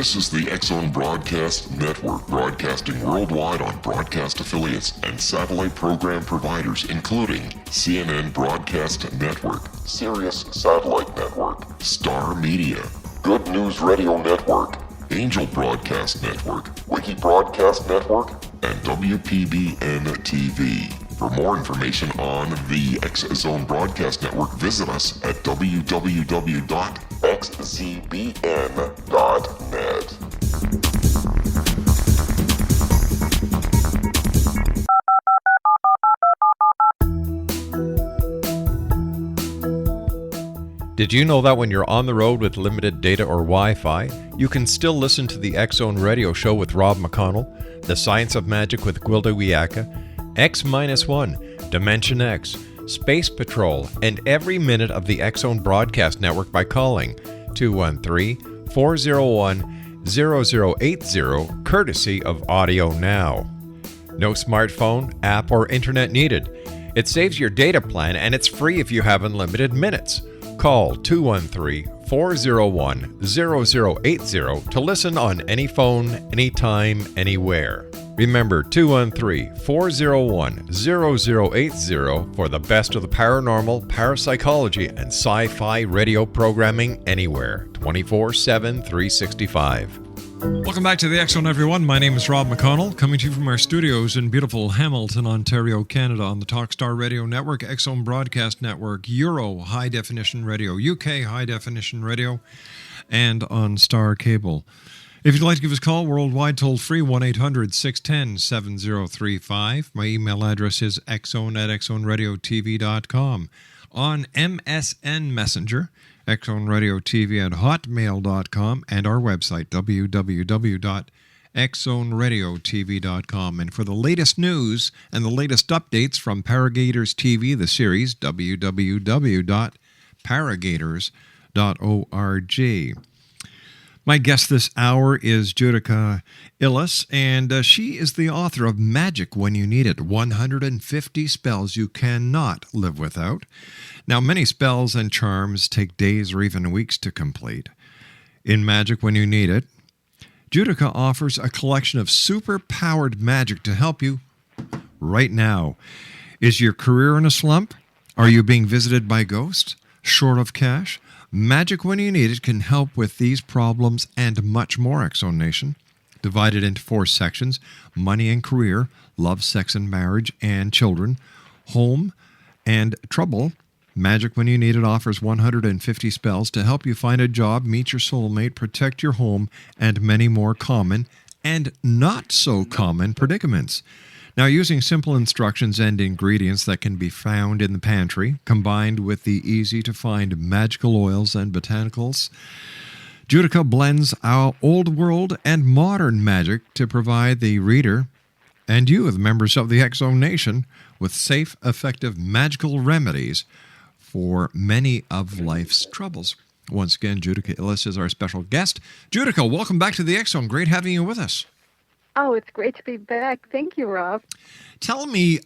This is the X-Zone Broadcast Network, broadcasting worldwide on broadcast affiliates and satellite program providers, including CNN Broadcast Network, Sirius Satellite Network, Star Media, Good News Radio Network, Angel Broadcast Network, Wiki Broadcast Network, and WPBN TV. For more information on the X-Zone Broadcast Network, visit us at www.xzbn.net. Did you know that when you're on the road with limited data or Wi-Fi, you can still listen to the X-Zone Radio Show with Rob McConnell, The Science of Magic with Gwilda Wiyaka, X-1, Dimension X, Space Patrol, and every minute of the X-Zone Broadcast Network by calling 213-401-0080, courtesy of Audio Now. No smartphone, app, or internet needed. It saves your data plan and it's free if you have unlimited minutes. Call 213-401-0080 to listen on any phone, anytime, anywhere. Remember 213-401-0080 for the best of the paranormal, parapsychology, and sci-fi radio programming anywhere, 24/7, 365. Welcome back to the X-Zone, everyone. My name is Rob McConnell, coming to you from our studios in beautiful Hamilton, Ontario, Canada, on the Talkstar Radio Network, X-Zone Broadcast Network, Euro High Definition Radio, UK High Definition Radio, and on Star Cable. If you'd like to give us a call worldwide, toll free, 1-800-610-7035. My email address is xzone@xzoneradiotv.com. On MSN Messenger, xzoneradiotv@hotmail.com, and our website, www.xzoneradiotv.com. And for the latest news and the latest updates from Paragators TV, the series, www.paragators.org. My guest this hour is Judika Illes, and she is the author of Magic When You Need It, 150 Spells You Cannot Live Without. Now, many spells and charms take days or even weeks to complete. In Magic When You Need It, Judika offers a collection of super-powered magic to help you right now. Is your career in a slump? Are you being visited by ghosts? Short of cash? Magic When You Need It can help with these problems and much more, X-Zone Nation. Divided into 4 sections: money and career, love, sex and marriage, and children, home, and trouble. Magic When You Need It offers 150 spells to help you find a job, meet your soulmate, protect your home, and many more common and not so common predicaments. Now, using simple instructions and ingredients that can be found in the pantry, combined with the easy-to-find magical oils and botanicals, Judika blends our old world and modern magic to provide the reader and you, the members of the X-Zone Nation, with safe, effective magical remedies for many of life's troubles. Once again, Judika Illes is our special guest. Judika, welcome back to the X-Zone. Great having you with us. Oh, it's great to be back. Thank you, Rob. Tell me,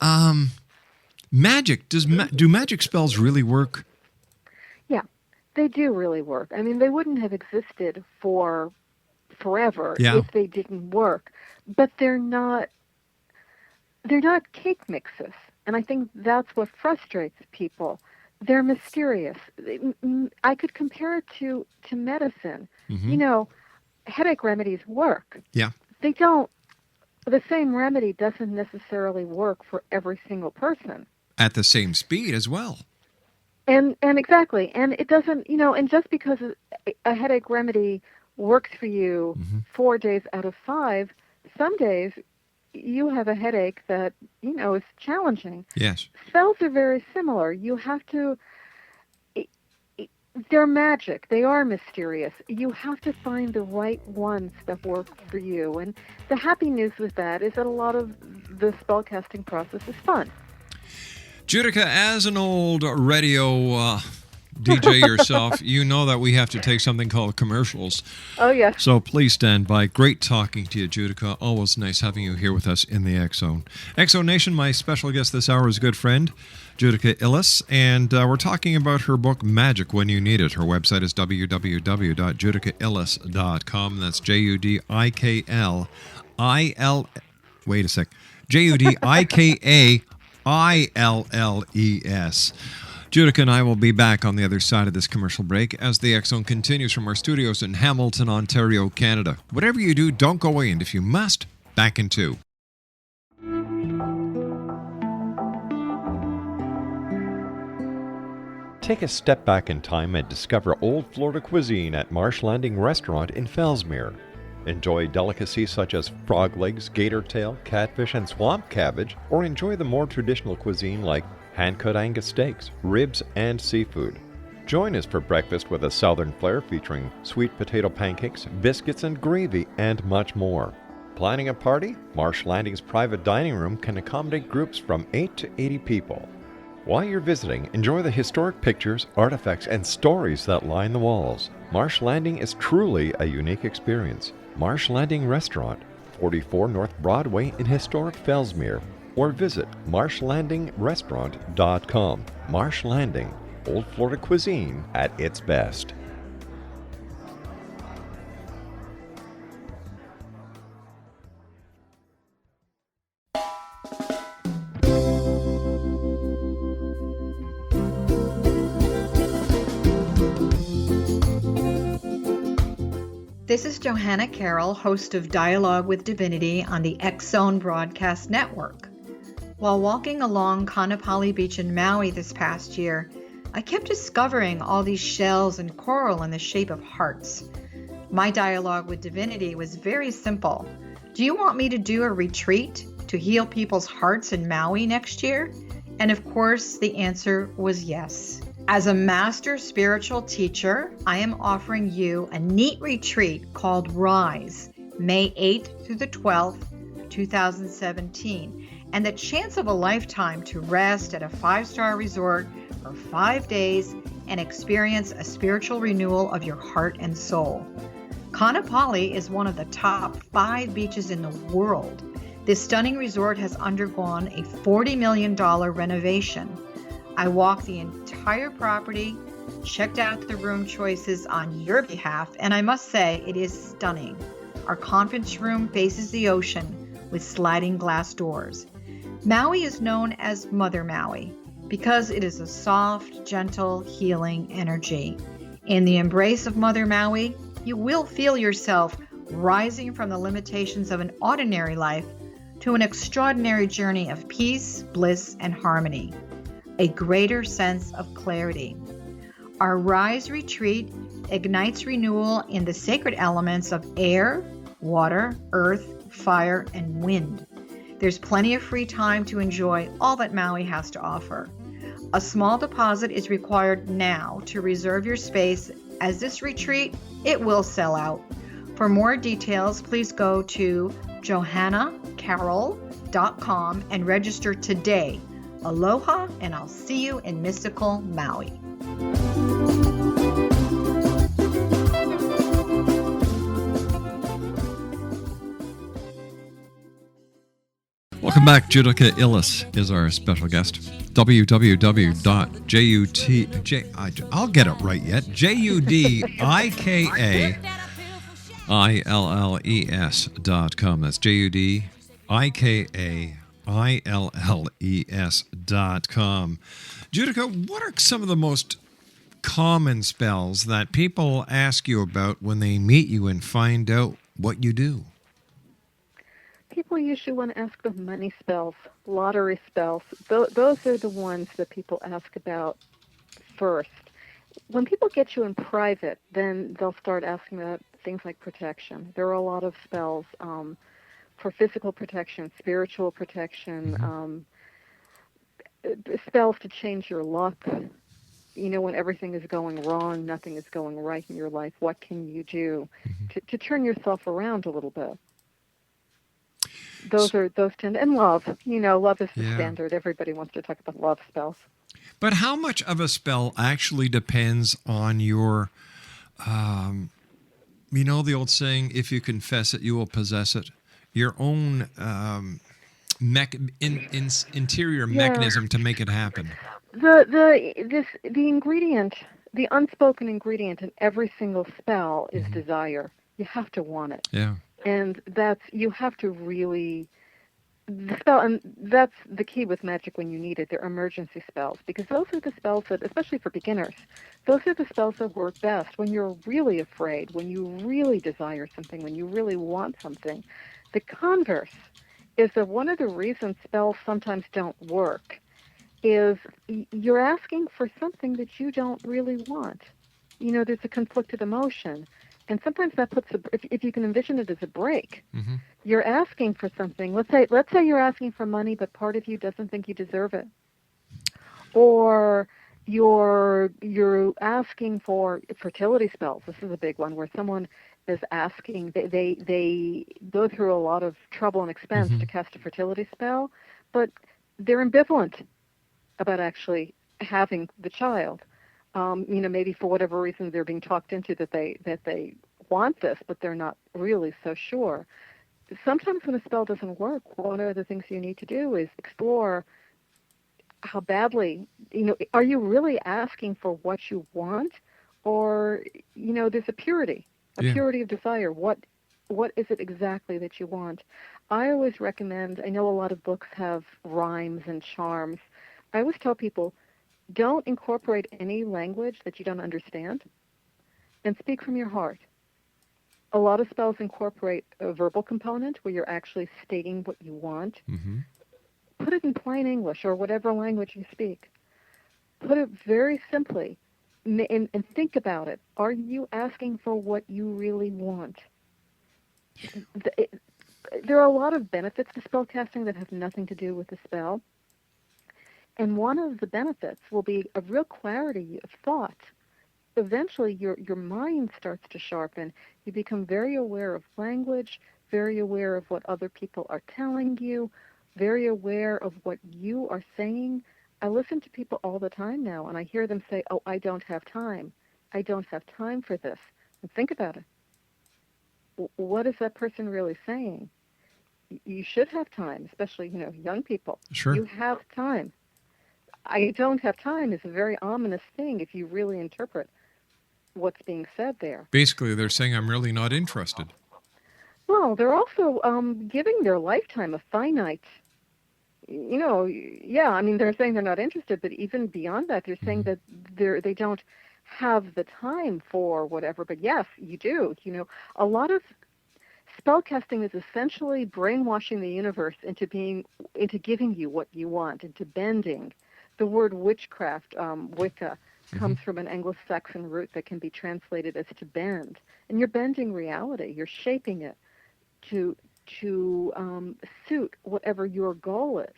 magic, do magic spells really work? Yeah, they do really work. I mean, they wouldn't have existed for forever if they didn't work. But they're not cake mixes. And I think that's what frustrates people. They're mysterious. I could compare it to medicine. Mm-hmm. You know, headache remedies work. Yeah. They don't. The same remedy doesn't necessarily work for every single person. At the same speed as well. And exactly. And it doesn't, and just because a headache remedy works for you 4 days out of 5, some days you have a headache that, is challenging. Yes. Spells are very similar. You have to, they're magic. They are mysterious. You have to find the right ones that work for you. And the happy news with that is that a lot of the spellcasting process is fun. Judika, as an old radio DJ yourself, you know that we have to take something called commercials. Oh, yes. So please stand by. Great talking to you, Judika. Always nice having you here with us in the X Zone. X Zone Nation, my special guest this hour is a good friend, Judika Illes, and we're talking about her book, Magic When You Need It. Her website is www.judikailles.com. That's Judikal. Wait a sec. Judikailles. Judika and I will be back on the other side of this commercial break as the X Zone continues from our studios in Hamilton, Ontario, Canada. Whatever you do, don't go away, and if you must, back in 2. Take a step back in time and discover old Florida cuisine at Marsh Landing Restaurant in Fellsmere. Enjoy delicacies such as frog legs, gator tail, catfish, and swamp cabbage, or enjoy the more traditional cuisine like hand-cut Angus steaks, ribs, and seafood. Join us for breakfast with a southern flair featuring sweet potato pancakes, biscuits and gravy, and much more. Planning a party? Marsh Landing's private dining room can accommodate groups from 8 to 80 people. While you're visiting, enjoy the historic pictures, artifacts, and stories that line the walls. Marsh Landing is truly a unique experience. Marsh Landing Restaurant, 44 North Broadway in historic Fellsmere, or visit marshlandingrestaurant.com. Marsh Landing, old Florida cuisine at its best. This is Johanna Carroll, host of Dialogue with Divinity on the X Zone Broadcast Network. While walking along Kaanapali Beach in Maui this past year, I kept discovering all these shells and coral in the shape of hearts. My dialogue with Divinity was very simple. Do you want me to do a retreat to heal people's hearts in Maui next year? And of course, the answer was yes. As a master spiritual teacher, I am offering you a neat retreat called Rise, May 8th through the 12th, 2017, and the chance of a lifetime to rest at a 5-star resort for 5 days and experience a spiritual renewal of your heart and soul. Kaanapali is one of the top 5 beaches in the world. This stunning resort has undergone a $40 million renovation. I walked the entire property, checked out the room choices on your behalf, and I must say it is stunning. Our conference room faces the ocean with sliding glass doors. Maui is known as Mother Maui because it is a soft, gentle, healing energy. In the embrace of Mother Maui, you will feel yourself rising from the limitations of an ordinary life to an extraordinary journey of peace, bliss, and harmony. A greater sense of clarity. Our Rise retreat ignites renewal in the sacred elements of air, water, earth, fire, and wind. There's plenty of free time to enjoy all that Maui has to offer. A small deposit is required now to reserve your space, as this retreat, it will sell out. For more details, please go to johannacarroll.com and register today. Aloha, and I'll see you in mystical Maui. Welcome back. Judika Illes is our special guest. I'll get it right yet. JUDIKAILLES.com. That's JUDIKAILLES.com. Judika, what are some of the most common spells that people ask you about when they meet you and find out what you do? People usually want to ask about money spells, lottery spells. Those are the ones that people ask about first. When people get you in private, then they'll start asking about things like protection. There are a lot of spells for physical protection, spiritual protection, spells to change your luck. You know, when everything is going wrong, nothing is going right in your life, what can you do to turn yourself around a little bit? Those tend, and love. You know, love is the standard. Everybody wants to talk about love spells. But how much of a spell actually depends on your, the old saying, if you confess it, you will possess it? Your own interior Yeah. mechanism to make it happen. The ingredient, the unspoken ingredient in every single spell is desire. You have to want it. Yeah. And you have to really, the spell, and that's the key with magic when you need it. They're emergency spells, because those are the spells that, especially for beginners, those are the spells that work best when you're really afraid, when you really desire something, when you really want something. The converse is that one of the reasons spells sometimes don't work is you're asking for something that you don't really want. There's a conflicted emotion. And sometimes that puts, if you can envision it as a break, you're asking for something. Let's say you're asking for money, but part of you doesn't think you deserve it. Or you're asking for fertility spells. This is a big one where someone is asking, they go through a lot of trouble and expense to cast a fertility spell, but they're ambivalent about actually having the child. Maybe for whatever reason they're being talked into that they want this, but they're not really so sure. Sometimes when a spell doesn't work, one of the things you need to do is explore how badly, are you really asking for what you want, or there's a purity of desire. What is it exactly that you want? I always recommend, I know a lot of books have rhymes and charms. I always tell people, don't incorporate any language that you don't understand, and speak from your heart. A lot of spells incorporate a verbal component where you're actually stating what you want. Put it in plain English or whatever language you speak. Put it very simply and think about it. Are you asking for what you really want? There are a lot of benefits to spellcasting that have nothing to do with the spell. And one of the benefits will be a real clarity of thought. Eventually, your mind starts to sharpen. You become very aware of language, very aware of what other people are telling you, very aware of what you are saying. I listen to people all the time now, and I hear them say, "Oh, I don't have time. I don't have time for this." And think about it. What is that person really saying? You should have time, especially, young people. Sure. You have time. I don't have time is a very ominous thing if you really interpret what's being said there. Basically, they're saying I'm really not interested. Well, they're also giving their lifetime a finite, they're saying they're not interested, but even beyond that, they're saying that they don't have the time for whatever. But yes, you do. A lot of spellcasting is essentially brainwashing the universe into giving you what you want, into bending. The word witchcraft, Wicca, comes from an Anglo-Saxon root that can be translated as to bend. And you're bending reality. You're shaping it to suit whatever your goal is.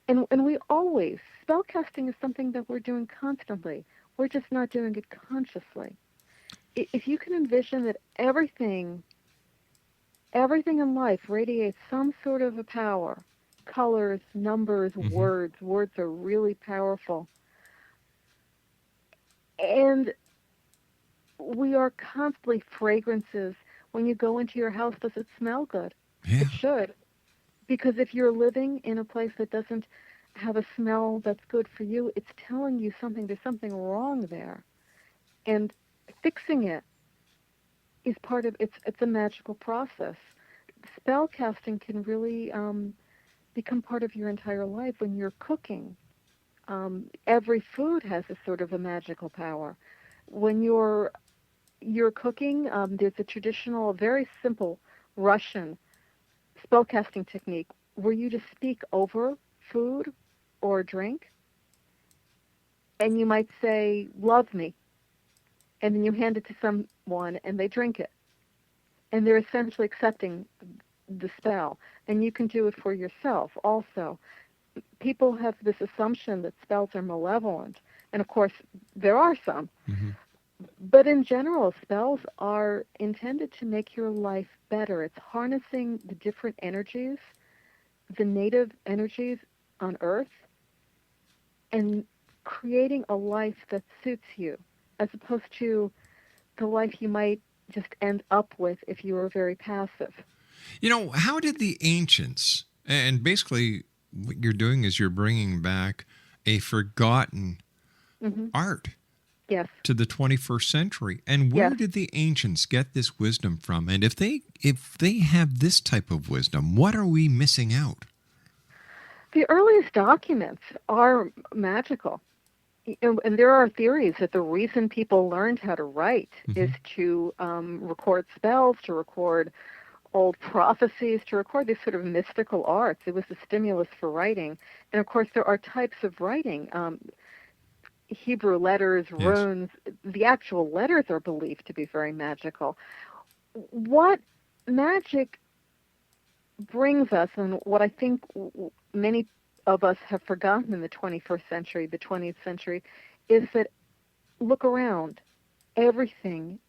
And we always, spellcasting is something that we're doing constantly. We're just not doing it consciously. If you can envision that everything in life radiates some sort of a power, colors, numbers, words are really powerful. And we are constantly fragrances. When you go into your house, does it smell good? Yeah. It should. Because if you're living in a place that doesn't have a smell that's good for you, it's telling you there's something wrong there. And fixing it is part of, it's a magical process. Spell casting can really become part of your entire life when you're cooking. Every food has a sort of a magical power. When you're cooking, there's a traditional, very simple Russian spellcasting technique where you just speak over food or drink, and you might say, "Love me," and then you hand it to someone and they drink it. And they're essentially accepting the spell. And you can do it for yourself also. People have this assumption that spells are malevolent, and of course there are some. But in general, spells are intended to make your life better. It's harnessing the different energies, the native energies on Earth, and creating a life that suits you, as opposed to the life you might just end up with if you were very passive. How did the ancients, and basically what you're doing is you're bringing back a forgotten art Yes. to the 21st century. And where Yes. did the ancients get this wisdom from? And if they have this type of wisdom, what are we missing out? The earliest documents are magical. And there are theories that the reason people learned how to write is to record spells, to record old prophecies, to record these sort of mystical arts. It was a stimulus for writing. And of course, there are types of writing. Hebrew letters, runes, the actual letters are believed to be very magical. What magic brings us, and what I think many of us have forgotten in the 21st century, the 20th century, is that look around. Everything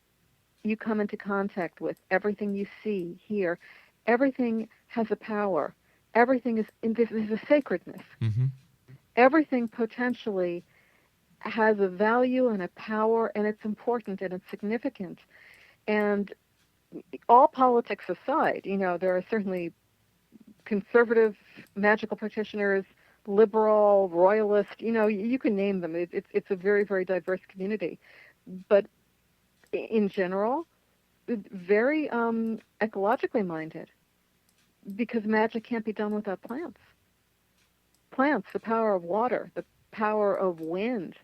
you come into contact with, everything you see, hear, everything has a power. Everything is, there's a sacredness. Everything potentially has a value and a power, and it's important and it's significant. And all politics aside, there are certainly conservative magical practitioners, liberal, royalist, you can name them. It's a very, very diverse community. But in general, very ecologically minded, because magic can't be done without plants. Plants, the power of water, the power of wind,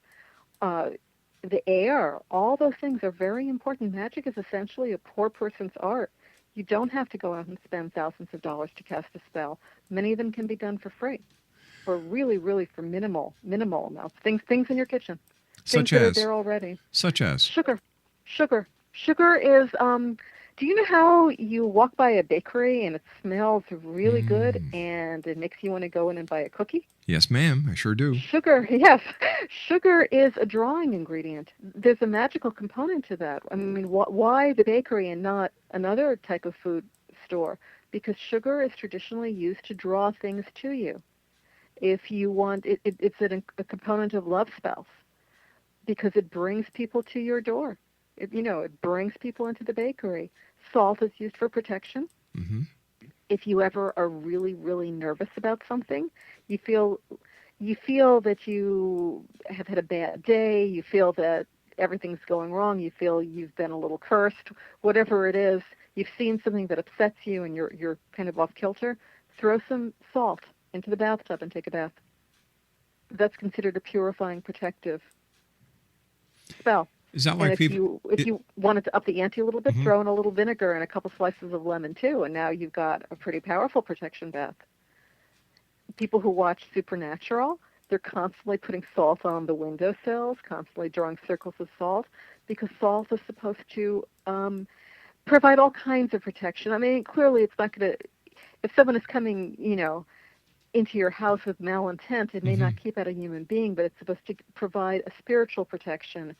the air, all those things are very important. Magic is essentially a poor person's art. You don't have to go out and spend thousands of dollars to cast a spell. Many of them can be done for free, or really, really for minimal amounts. Things in your kitchen, things that are there already. Such as Sugar. Sugar is. Do you know how you walk by a bakery and it smells really good and it makes you want to go in and buy a cookie? Yes, ma'am, I sure do. Sugar, yes. Sugar is a drawing ingredient. There's a magical component to that. I mean, why the bakery and not another type of food store? Because sugar is traditionally used to draw things to you. If you want, it's a component of love spells, because it brings people to your door. It brings people into the bakery. Salt is used for protection. If you ever are really, really nervous about something, you feel that you have had a bad day, you feel that everything's going wrong, you feel you've been a little cursed, whatever it is, you've seen something that upsets you and you're kind of off kilter, throw some salt into the bathtub and take a bath. That's considered a purifying, protective spell. Is that why people... If you wanted to up the ante a little bit, throw in a little vinegar and a couple slices of lemon too, and now you've got a pretty powerful protection bath. People who watch Supernatural, they're constantly putting salt on the windowsills, constantly drawing circles of salt, because salt is supposed to provide all kinds of protection. I mean, clearly it's not going to... If someone is coming, into your house with malintent, it may not keep out a human being, but it's supposed to provide a spiritual protection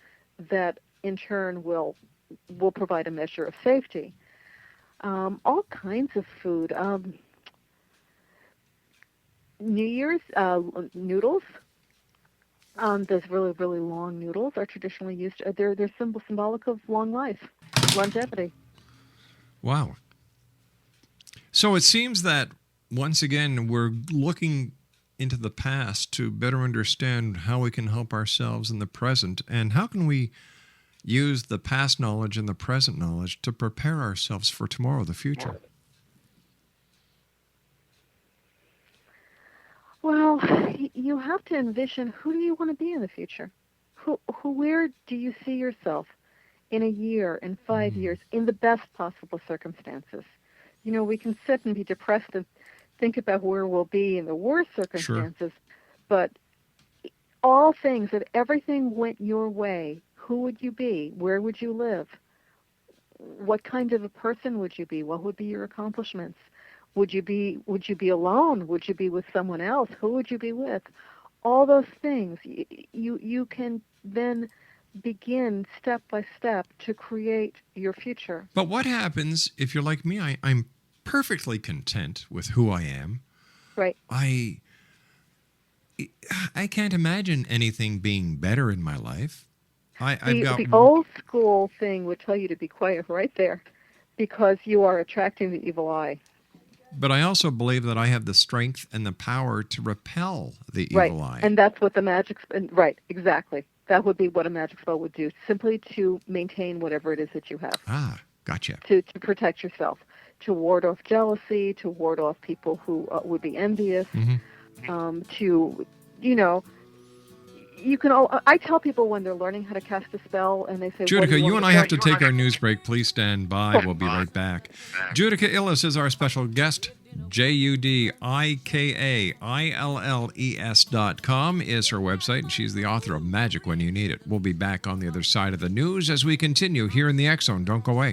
that in turn will provide a measure of safety. All kinds of food. New Year's noodles. Those really, really long noodles are traditionally used. They're symbolic of long life, longevity. Wow. So it seems that once again we're looking into the past to better understand how we can help ourselves in the present, and how can we use the past knowledge and the present knowledge to prepare ourselves for tomorrow, the future. Well, you have to envision, who do you want to be in the future? Where do you see yourself in a year, in 5 years, in the best possible circumstances? We can sit and be depressed and think about where we'll be in the worst circumstances, but all things, if everything went your way, who would you be? Where would you live? What kind of a person would you be? What would be your accomplishments? Would you be alone? Would you be with someone else? Who would you be with? All those things, you can then begin step by step to create your future. But what happens if you're like me? I'm perfectly content with who I am. Right. I can't imagine anything being better in my life. The old school thing would tell you to be quiet right there because you are attracting the evil eye. But I also believe that I have the strength and the power to repel the evil eye. And that's what the magic right, exactly. That would be what a magic spell would do, simply to maintain whatever it is that you have. Ah, gotcha. To protect yourself, to ward off jealousy, to ward off people who would be envious, to, you can. I tell people when they're learning how to cast a spell, and they say, Judika, you and I have to take our news break. Please stand by. We'll be right back. Judika Illes is our special guest. JUDIKAILLES.com is her website, and she's the author of Magic When You Need It. We'll be back on the other side of the news as we continue here in the X Zone. Don't go away.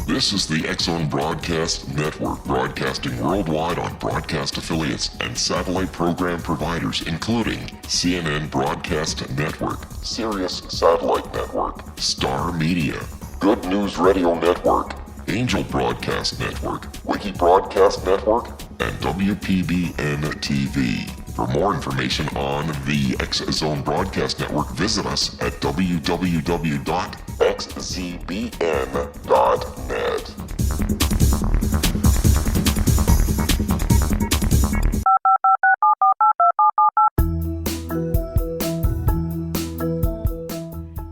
This is the X Zone Broadcast Network, broadcasting worldwide on broadcast affiliates and satellite program providers, including CNN Broadcast Network, Sirius Satellite Network, Star Media, Good News Radio Network, Angel Broadcast Network, Wiki Broadcast Network, and WPBN TV. For more information on the X Zone Broadcast Network, visit us at www.xzbn.net.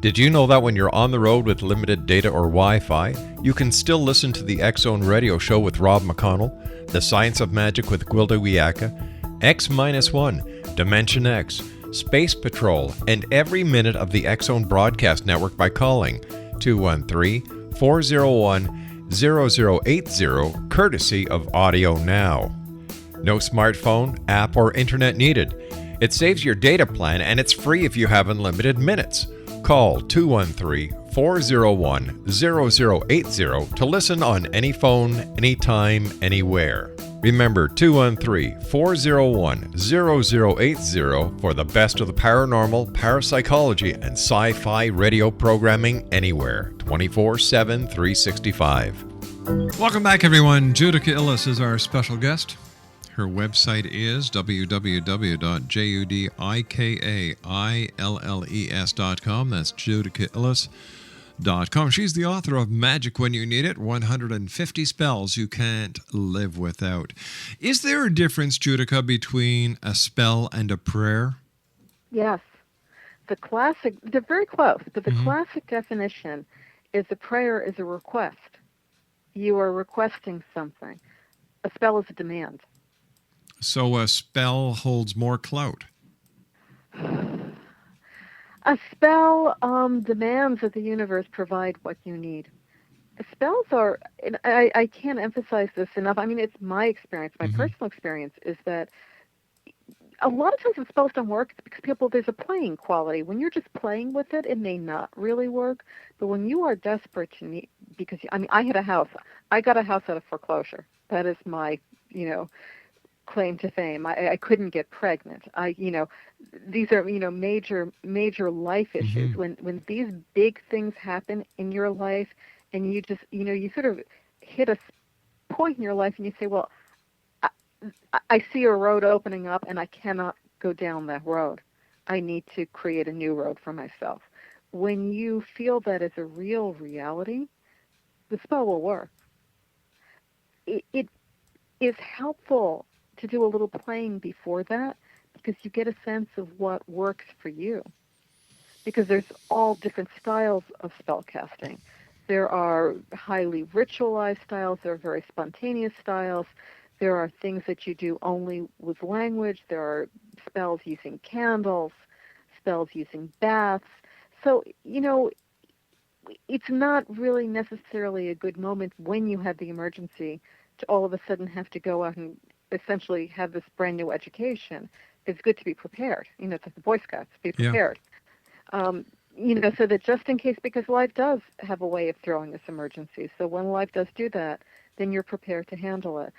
Did you know that when you're on the road with limited data or Wi-Fi, you can still listen to the X Zone Radio Show with Rob McConnell, The Science of Magic with Gwilda Wiyaka, X-1, Dimension X, Space Patrol, and every minute of the X Zone Broadcast Network by calling 213-401-0080, courtesy of Audio Now. No smartphone, app, or internet needed. It saves your data plan, and it's free if you have unlimited minutes. Call 213-401-0080 to listen on any phone, anytime, anywhere. Remember 213-401-0080 for the best of the paranormal, parapsychology, and sci-fi radio programming anywhere, 24/7, 365. Welcome back, everyone. Judika Illes is our special guest. Her website is www.judikailles.com. That's judikailles.com. She's the author of Magic When You Need It, 150 Spells You Can't Live Without. Is there a difference, Judika, between a spell and a prayer? Yes. They're very close, but the classic definition is a prayer is a request. You are requesting something. A spell is a demand. So a spell holds more clout. A spell demands that the universe provide what you need. Spells are, and I can't emphasize this enough. I mean, it's my experience, my personal experience, is that a lot of times when spells don't work, it's because there's a playing quality. When you're just playing with it, it may not really work. But when you are desperate to need, because, I had a house. I got a house out of foreclosure. That is my, claim to fame. I couldn't get pregnant. These are, major life issues. When these big things happen in your life and you just, you sort of hit a point in your life and you say, well, I see a road opening up and I cannot go down that road. I need to create a new road for myself. When you feel that as a real reality, the spell will work. It is helpful to do a little playing before that because you get a sense of what works for you. Because there's all different styles of spell casting. There are highly ritualized styles. There are very spontaneous styles. There are things that you do only with language. There are spells using candles, spells using baths. So, it's not really necessarily a good moment when you have the emergency to all of a sudden have to go out and essentially have this brand new education. It's good to be prepared. It's like the Boy Scouts, be prepared. So that just in case, because life does have a way of throwing us emergencies. So when life does do that, then you're prepared to handle it.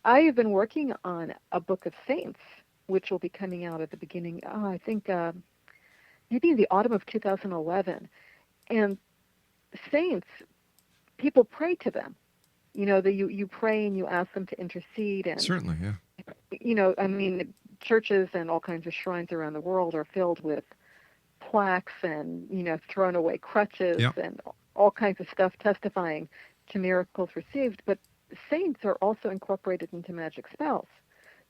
I have been working on a book of saints, which will be coming out at the beginning, I think maybe in the autumn of 2011. And saints, people pray to them. You pray and you ask them to intercede. And certainly, yeah. I mean, churches and all kinds of shrines around the world are filled with plaques and, thrown away crutches Yep. and all kinds of stuff testifying to miracles received. But saints are also incorporated into magic spells.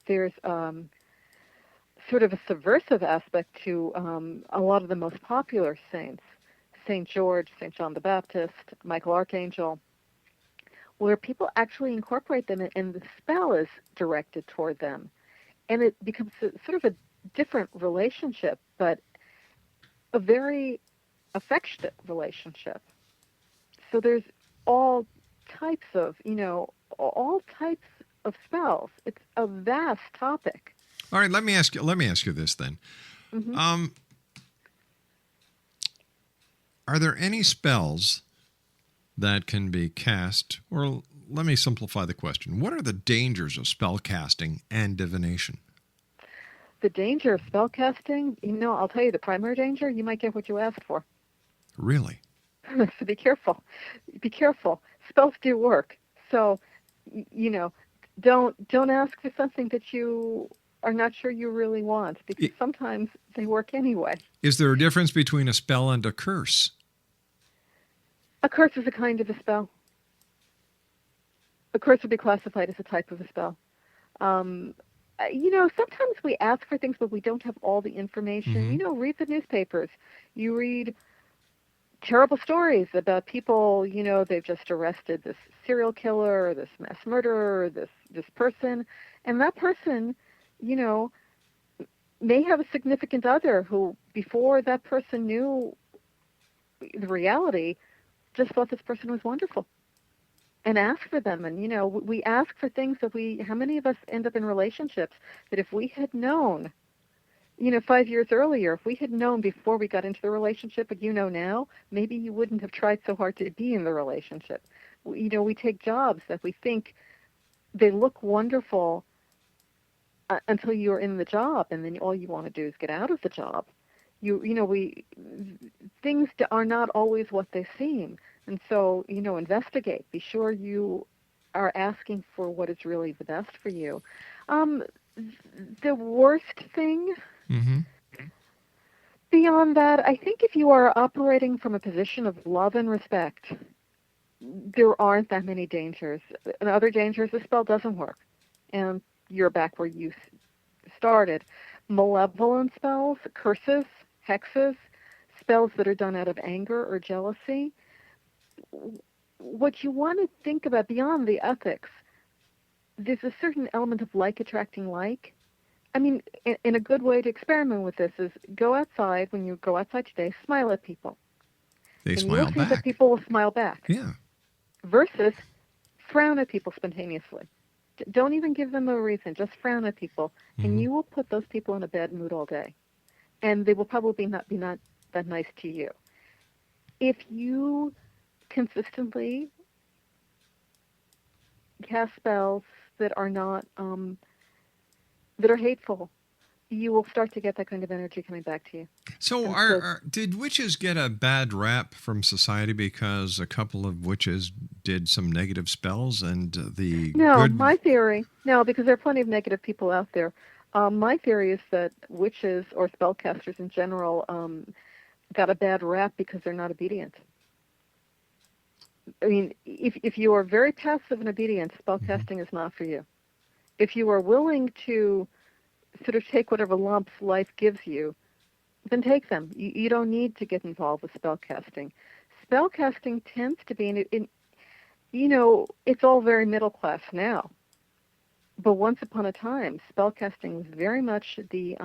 There's sort of a subversive aspect to a lot of the most popular saints, St. George, St. John the Baptist, Michael Archangel, where people actually incorporate them and the spell is directed toward them. And it becomes sort of a different relationship, but a very affectionate relationship. So there's all types of, all types of spells. It's a vast topic. All right, let me ask you this then. Mm-hmm. Are there any spells that can be cast, or let me simplify the question. What are the dangers of spell casting and divination? The danger of spell casting, I'll tell you the primary danger, you might get what you asked for. Really? So be careful. Be careful. Spells do work. So, don't ask for something that you are not sure you really want, because sometimes they work anyway. Is there a difference between a spell and a curse? A curse is a kind of a spell. A curse would be classified as a type of a spell. Sometimes we ask for things, but we don't have all the information. Mm-hmm. Read the newspapers. You read terrible stories about people, they've just arrested this serial killer, this mass murderer, this person, and that person, may have a significant other who, before that person knew the reality, just thought this person was wonderful and ask for them. And, we ask for things that how many of us end up in relationships that if we had known, 5 years earlier, if we had known before we got into the relationship, but now, maybe you wouldn't have tried so hard to be in the relationship. We take jobs that we think they look wonderful until you're in the job, and then all you want to do is get out of the job. Things are not always what they seem. And so, investigate. Be sure you are asking for what is really the best for you. The worst thing, Mm-hmm. beyond that, I think if you are operating from a position of love and respect, there aren't that many dangers. Another danger is the spell doesn't work, and you're back where you started. Malevolent spells, curses, hexes, spells that are done out of anger or jealousy. What you want to think about beyond the ethics, there's a certain element of like attracting like. I mean, in a good way to experiment with this is go outside, when you go outside today, smile at people. They and smile you'll see back. that people will smile back. Yeah. Versus frown at people spontaneously. Don't even give them a reason. Just frown at people, and you will put those people in a bad mood all day. And they will probably not be that nice to you. If you consistently cast spells that are not that are hateful, you will start to get that kind of energy coming back to you. So, did witches get a bad rap from society because a couple of witches did some negative spells and my theory, because there are plenty of negative people out there. My theory is that witches or spellcasters in general got a bad rap because they're not obedient. I mean, if you are very passive and obedient, spellcasting is not for you. If you are willing to sort of take whatever lumps life gives you, then take them. You don't need to get involved with spellcasting. Spellcasting tends to be, it's all very middle class now. But once upon a time, spellcasting was very much the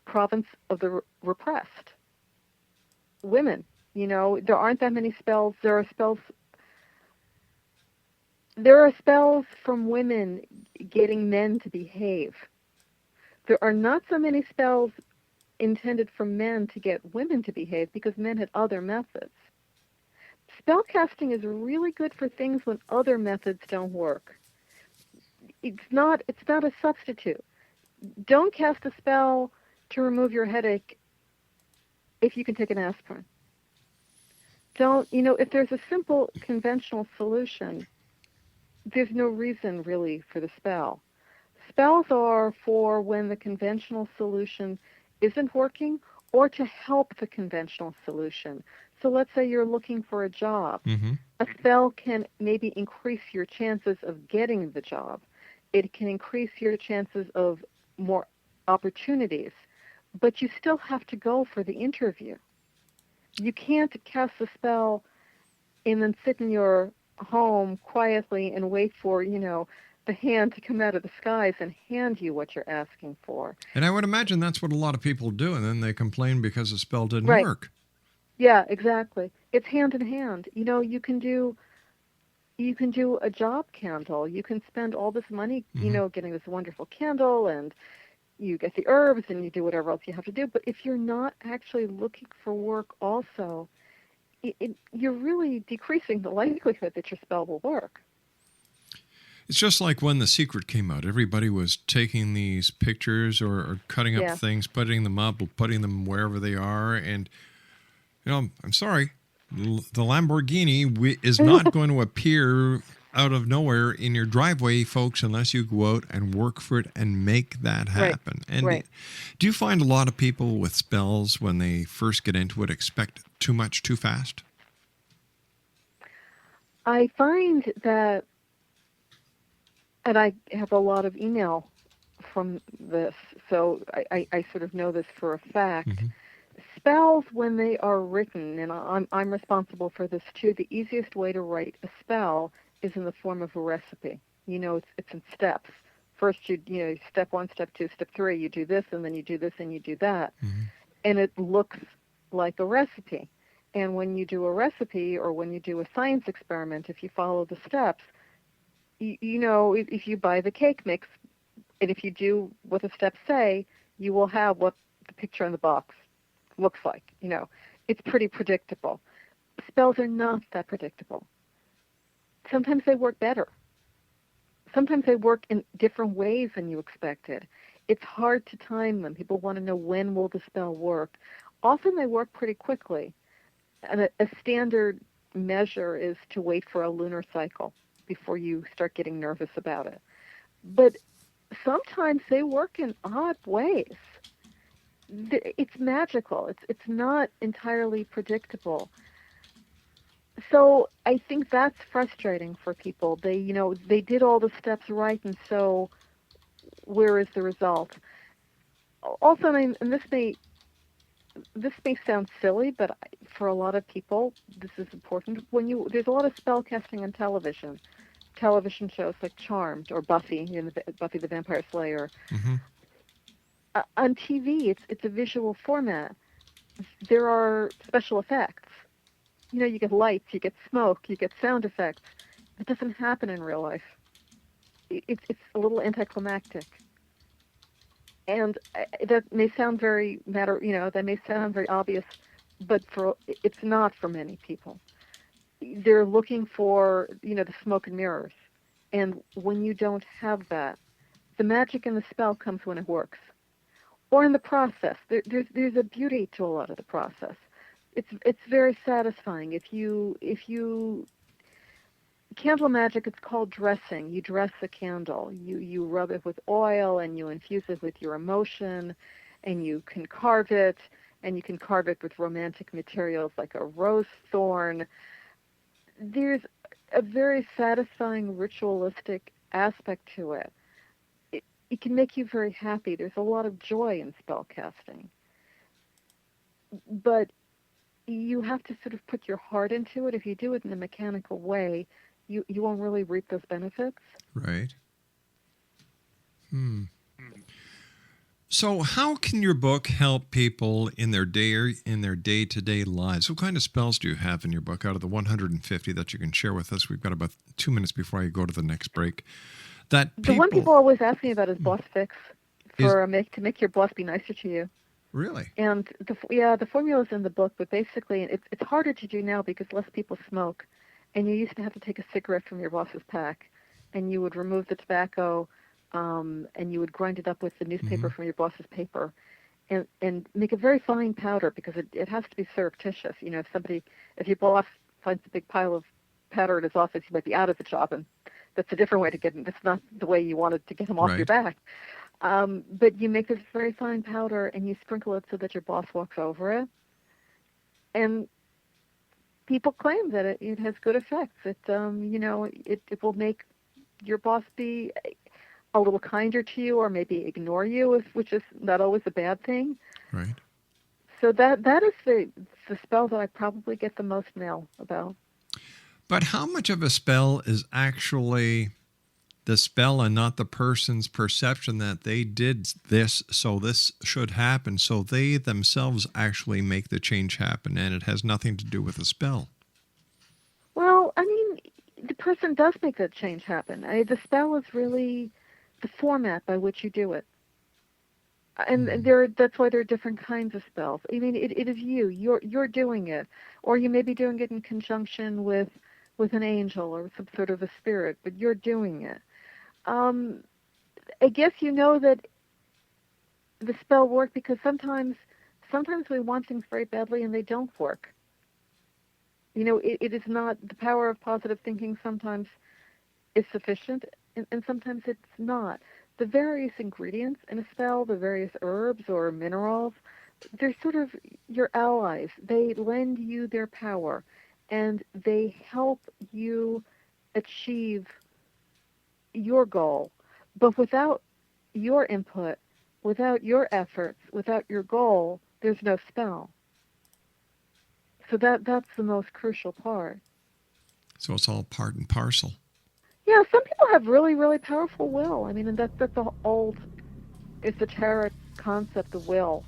province of the repressed. Women, there aren't that many spells. There are spells from women getting men to behave. There are not so many spells intended for men to get women to behave because men had other methods. Spellcasting is really good for things when other methods don't work. It's not a substitute. Don't cast a spell to remove your headache if you can take an aspirin. If there's a simple conventional solution, there's no reason really for the spell. Spells are for when the conventional solution isn't working or to help the conventional solution. So let's say you're looking for a job. Mm-hmm. A spell can maybe increase your chances of getting the job. It can increase your chances of more opportunities, but you still have to go for the interview. You can't cast a spell and then sit in your home quietly and wait for, the hand to come out of the skies and hand you what you're asking for. And I would imagine that's what a lot of people do, and then they complain because the spell didn't Right. work. Yeah, exactly. It's hand in hand. You can do a job candle. You can spend all this money, getting this wonderful candle, and you get the herbs and you do whatever else you have to do. But if you're not actually looking for work also, you're really decreasing the likelihood that your spell will work. It's just like when The Secret came out. Everybody was taking these pictures or cutting up things, putting them up, putting them wherever they are. And, I'm sorry, the Lamborghini is not going to appear out of nowhere in your driveway, folks, unless you go out and work for it and make that happen. Right. And do you find a lot of people with spells, when they first get into it, expect too much too fast? I find that, and I have a lot of email from this, so I sort of know this for a fact. Mm-hmm. Spells, when they are written, and I'm responsible for this too, the easiest way to write a spell is in the form of a recipe. It's in steps. First, step 1, step 2, step 3, you do this, and then you do this, and you do that. Mm-hmm. And it looks like a recipe. And when you do a recipe or when you do a science experiment, if you follow the steps, if you buy the cake mix, and if you do what the steps say, you will have what the picture on the box looks like. It's pretty predictable. Spells are not that predictable. Sometimes they work better. Sometimes they work in different ways than you expected. It's hard to time them. People want to know, when will the spell work? Often they work pretty quickly. And a standard measure is to wait for a lunar cycle before you start getting nervous about it. But sometimes they work in odd ways. It's magical. It's not entirely predictable. So I think that's frustrating for people. They did all the steps right, and so where is the result? Also, and this may sound silly, but for a lot of people, this is important. There's a lot of spell casting on television shows like Charmed or Buffy, Buffy the Vampire Slayer. Mm-hmm. On TV, it's a visual format. There are special effects. You get lights, you get smoke, you get sound effects. It doesn't happen in real life. It's a little anticlimactic. And that may sound that may sound very obvious, but it's not for many people. They're looking for, the smoke and mirrors. And when you don't have that, the magic in the spell comes when it works. Or in the process. There's a beauty to a lot of the process. It's very satisfying. If you candle magic, it's called dressing. You dress the candle. You rub it with oil and you infuse it with your emotion, and you can carve it, and you can carve it with romantic materials like a rose thorn. There's a very satisfying ritualistic aspect to it. It can make you very happy. There's a lot of joy in spell casting. But you have to sort of put your heart into it. If you do it in a mechanical way, you won't really reap those benefits. Right. So how can your book help people in their day-to-day lives? What kind of spells do you have in your book out of the 150 that you can share with us? We've got about 2 minutes before I go to the next break. The one people always ask me about is boss fix to make your boss be nicer to you. Really? And the formula's in the book, but basically it's harder to do now because less people smoke. And you used to have to take a cigarette from your boss's pack, and you would remove the tobacco, and you would grind it up with the newspaper from your boss's paper, and make a very fine powder because it has to be surreptitious. If your boss finds a big pile of powder in his office, he might be out of the job, and that's a different way to get him. That's not the way you wanted to get him off your Right. back. But you make this very fine powder and you sprinkle it so that your boss walks over it. And people claim that it has good effects. It will make your boss be a little kinder to you, or maybe ignore you, which is not always a bad thing. Right. So that is the spell that I probably get the most mail about. But how much of a spell is actually the spell and not the person's perception that they did this, so this should happen, so they themselves actually make the change happen, and it has nothing to do with the spell? Well, I mean, the person does make that change happen. The spell is really the format by which you do it. And that's why there are different kinds of spells. I mean, it is you're doing it, or you may be doing it in conjunction with an angel or some sort of a spirit, but you're doing it. I guess you know that the spell worked because sometimes we want things very badly and they don't work. You know, it is not, the power of positive thinking sometimes is sufficient and sometimes it's not. The various ingredients in a spell, the various herbs or minerals, they're sort of your allies. They lend you their power and they help you achieve your goal. But without your input, without your efforts, without your goal, there's no spell. So that's the most crucial part. So it's all part and parcel. Yeah, some people have really, really powerful will. I mean, and that's the old esoteric concept of will.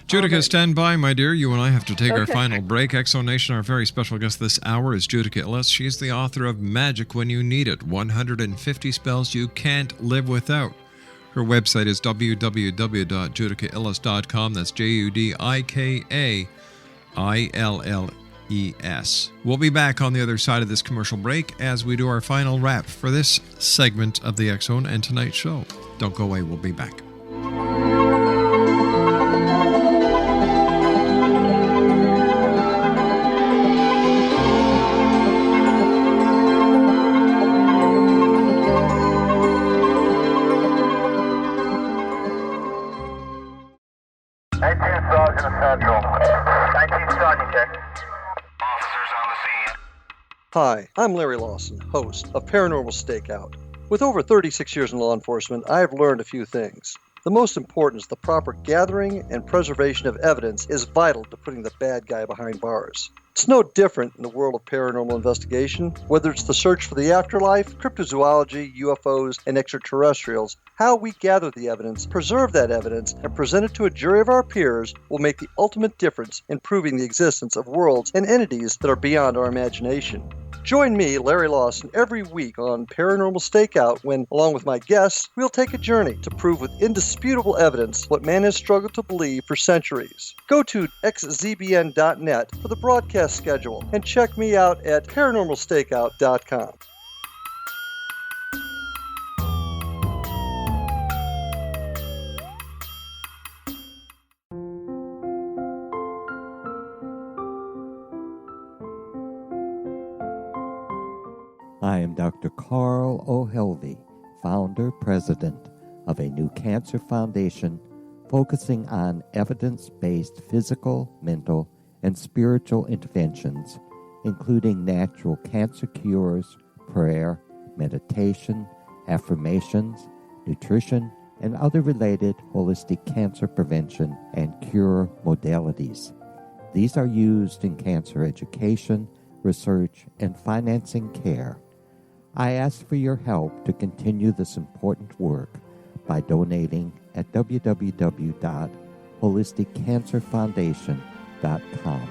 Judika, stand by, my dear. You and I have to take our Okay. final break. Exonation, our very special guest this hour is Judika Illes. She's the author of Magic When You Need It, 150 Spells You Can't Live Without. Her website is www.judikailles.com. That's JUDIKAILLES. We'll be back on the other side of this commercial break as we do our final wrap for this segment of the X-Zone and tonight's show. Don't go away. We'll be back. Hi, I'm Larry Lawson, host of Paranormal Stakeout. With over 36 years in law enforcement, I have learned a few things. The most important is the proper gathering and preservation of evidence is vital to putting the bad guy behind bars. It's no different in the world of paranormal investigation. Whether it's the search for the afterlife, cryptozoology, UFOs, and extraterrestrials, how we gather the evidence, preserve that evidence, and present it to a jury of our peers will make the ultimate difference in proving the existence of worlds and entities that are beyond our imagination. Join me, Larry Lawson, every week on Paranormal Stakeout when, along with my guests, we'll take a journey to prove with indisputable evidence what man has struggled to believe for centuries. Go to xzbn.net for the broadcast schedule and check me out at paranormalstakeout.com. I am Dr. Carl O'Helvey, founder, president of a new cancer foundation focusing on evidence-based physical, mental, and spiritual interventions, including natural cancer cures, prayer, meditation, affirmations, nutrition, and other related holistic cancer prevention and cure modalities. These are used in cancer education, research, and financing care. I ask for your help to continue this important work by donating at www.holisticcancerfoundation.com.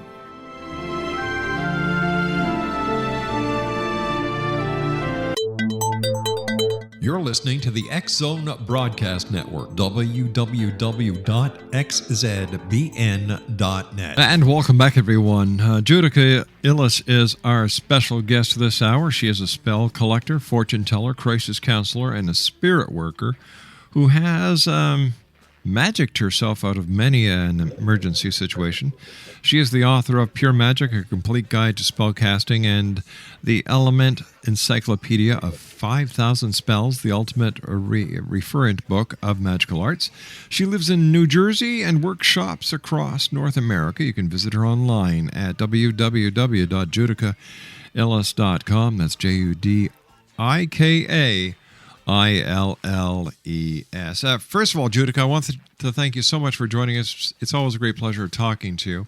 You're listening to the X-Zone Broadcast Network, www.xzbn.net. And welcome back, everyone. Judika Illes is our special guest this hour. She is a spell collector, fortune teller, crisis counselor, and a spirit worker who has magicked herself out of many an emergency situation. She is the author of Pure Magic, A Complete Guide to Spellcasting, and the Element Encyclopedia of 5,000 Spells, the ultimate referent book of magical arts. She lives in New Jersey and workshops across North America. You can visit her online at www.judikailles.com. That's JUDIKA. ILLES. First of all, Judika, I want to thank you so much for joining us. It's always a great pleasure talking to you.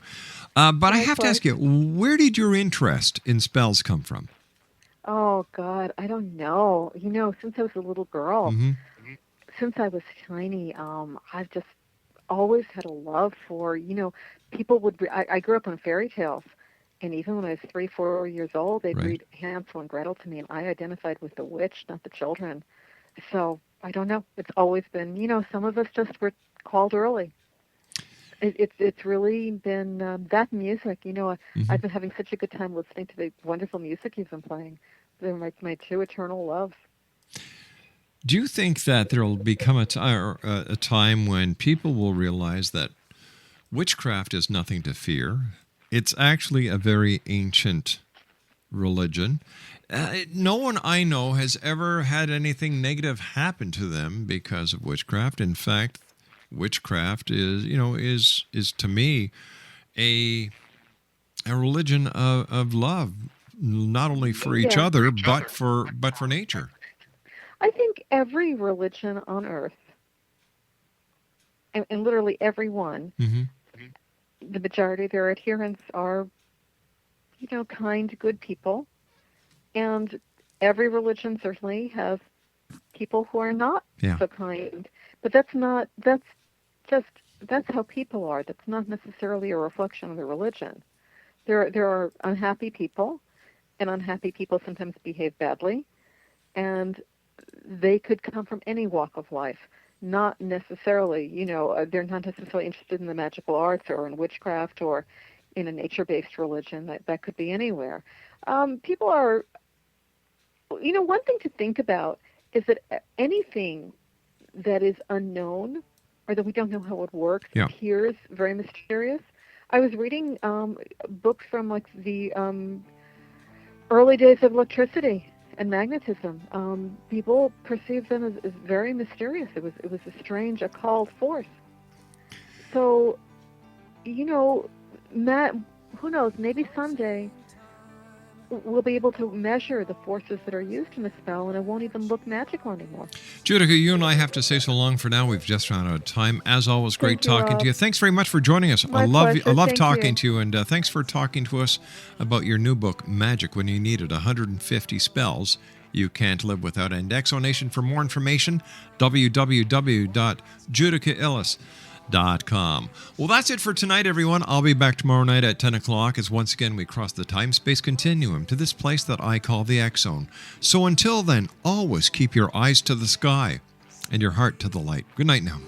But I have to ask you, where did your interest in spells come from? Oh, God, I don't know. Since I was a little girl, since I was tiny, I've just always had a love for, people would, I grew up on fairy tales. And even when I was 3, 4 years old, they'd read Hansel and Gretel to me, and I identified with the witch, not the children. So I don't know. It's always been, some of us just were called early. It's really been that music. I've been having such a good time listening to the wonderful music you've been playing. They're my two eternal loves. Do you think that there will become a time when people will realize that witchcraft is nothing to fear? It's actually a very ancient religion. No one I know has ever had anything negative happen to them because of witchcraft. In fact, witchcraft is to me a religion of love, not only for each other but for nature. I think every religion on earth, and literally every one, the majority of their adherents are, kind, good people. And every religion certainly has people who are not so kind. But that's how people are. That's not necessarily a reflection of the religion. There are unhappy people, and unhappy people sometimes behave badly. And they could come from any walk of life. Not necessarily, they're not necessarily interested in the magical arts or in witchcraft or in a nature-based religion. That could be anywhere. People are, one thing to think about is that anything that is unknown or that we don't know how it works appears very mysterious. I was reading books from the early days of electricity and magnetism. People perceive them as very mysterious. It was a strange occult force. So, Matt, who knows? Maybe someday we'll be able to measure the forces that are used in a spell, and it won't even look magical anymore. Judika, you and I have to say so long for now. We've just run out of time. As always, great talking to you. Thanks very much for joining us. My pleasure. I love talking to you, and thanks for talking to us about your new book, Magic When You Need It, 150 Spells You Can't Live Without. And Exonation, for more information, www.judikailles.com. Well, that's it for tonight, everyone. I'll be back tomorrow night at 10 o'clock as once again we cross the time-space continuum to this place that I call the X Zone. So until then, always keep your eyes to the sky and your heart to the light. Good night now.